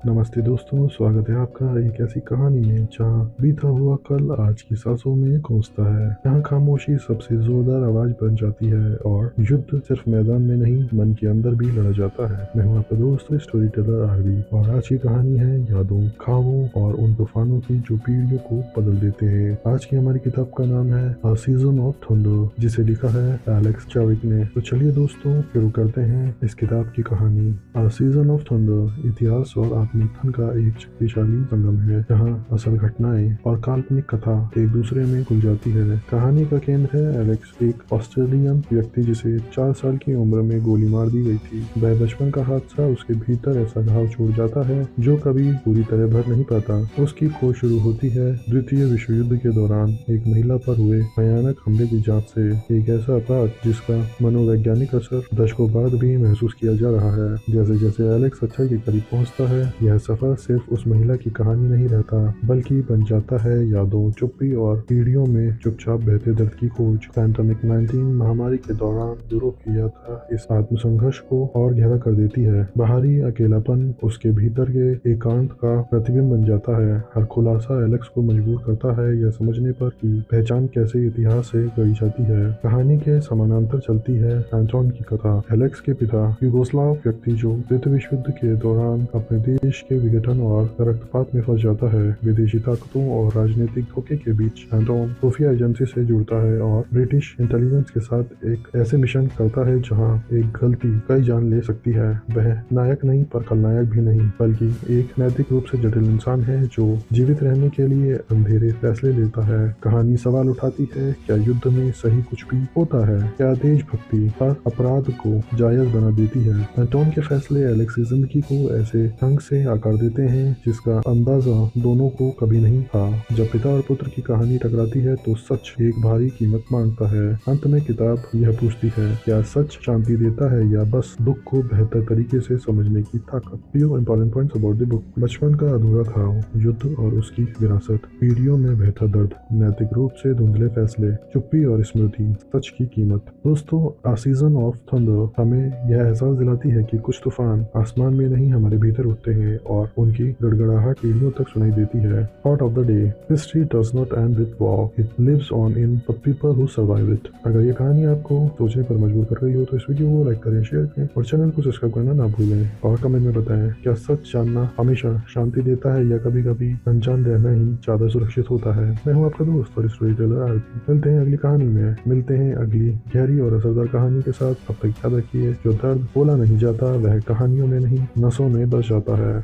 नमस्ते दोस्तों, स्वागत है आपका एक ऐसी कहानी में जहाँ बीता हुआ कल आज की सांसों में गूंजता है। यहाँ खामोशी सबसे जोरदार आवाज बन जाती है और युद्ध सिर्फ मैदान में नहीं, मन के अंदर भी लड़ा जाता है। मैं हूँ आपका दोस्त स्टोरी टेलर आरवी और आज की कहानी है यादों, ख्वाबों और उन तूफानों की जो पीढ़ियों को बदल देते हैं। आज की हमारी किताब का नाम है अ सीजन ऑफ थंडर, जिसे लिखा है एलेक्स चाविक ने। तो चलिए दोस्तों, शुरू करते हैं इस किताब की कहानी। अ सीजन ऑफ थंडर इतिहास और आत्मकथन का एक शक्तिशाली संगम है, जहाँ असल घटनाएं और काल्पनिक कथा एक दूसरे में घुल जाती है। कहानी का केंद्र है एलेक्स, एक ऑस्ट्रेलियन व्यक्ति जिसे 4 साल की उम्र में गोली मार दी गई थी। वह बचपन का हादसा उसके भीतर ऐसा घाव छोड़ जाता है जो कभी पूरी तरह भर नहीं पाता। उसकी खोज शुरू होती है द्वितीय विश्व युद्ध के दौरान एक महिला पर हुए भयानक हमले की जांच से, एक ऐसा अपराध जिसका मनोवैज्ञानिक असर दशकों बाद भी महसूस किया जा रहा है। जैसे जैसे एलेक्स सच्चाई के करीब पहुंचता है, यह सफर सिर्फ उस महिला की कहानी नहीं रहता, बल्कि बन जाता है यादों, चुप्पी और पीढ़ियों में चुपचाप बहते दर्द की खोज। पैंडेमिक 19 महामारी के दौरान यूरोप की यात्रा इस आत्मसंघर्ष को और गहरा कर देती है। बाहरी अकेलापन उसके भीतर के एकांत का प्रतिबिंब बन जाता है। हर खुलासा एलेक्स को मजबूर करता है यह समझने पर कि पहचान कैसे इतिहास से गढ़ी जाती है। कहानी के समानांतर चलती है एंटोन की कथा। एलेक्स के पिता यूगोस्लाव व्यक्ति जो द्वितीय विश्व युद्ध के दौरान अपने देश के विघटन और रक्तपात में फंस जाता है। विदेशी ताकतों और राजनीतिक धोखे के बीच एंटोन खुफिया एजेंसी से जुड़ता है और ब्रिटिश इंटेलिजेंस के साथ एक ऐसे मिशन करता है जहां एक गलती कई जान ले सकती है। वह नायक नहीं पर खलनायक भी नहीं, बल्कि एक नैतिक रूप से जटिल इंसान है जो जीवित रहने के लिए अंधेरे फैसले लेता है। कहानी सवाल उठाती है, क्या युद्ध में सही कुछ भी होता है? क्या देशभक्ति हर अपराध को जायज बना देती है? एंटोन के फैसले एलेक्स की जिंदगी को ऐसे ढंग से आकार देते हैं जिसका अंदाजा दोनों को कभी नहीं था। जब पिता और पुत्र की कहानी टकराती है तो सच एक भारी कीमत मांगता है। अंत में किताब यह पूछती है, क्या सच शांति देता है या बस दुख को बेहतर तरीके से समझने की ताकत? Few important points about the book. बचपन का अधूरा खाव, युद्ध और उसकी विरासत, पीढ़ियों में बहता दर्द, नैतिक रूप से धुंधले फैसले, चुप्पी और स्मृति, सच की कीमत। दोस्तों, अ सीजन ऑफ थंडर हमें यह एहसास दिलाती है कि कुछ तूफान आसमान में नहीं हमारे भीतर उठते हैं और उनकी गड़गड़ाहट पीढ़ियों तक सुनाई देती है। Thought of the day, history does not end with war, it lives on in the people who survive it. अगर ये कहानी आपको सोचने पर मजबूर कर रही हो तो इस वीडियो को लाइक करें, शेयर करें और चैनल को सब्सक्राइब करना ना भूलें। और कमेंट में बताएं, क्या सच जानना हमेशा शांति देता है या कभी कभी अनजान रहना ही ज्यादा सुरक्षित होता है? मैं हूँ आपका दोस्त और स्टोरी टेलर आरती। मिलते हैं अगली कहानी में, मिलते हैं अगली गहरी और असरदार कहानी के साथ। अब तक याद रखिए, जो दर्द बोला नहीं जाता वह कहानियों में नहीं, नसों में बस जाता है।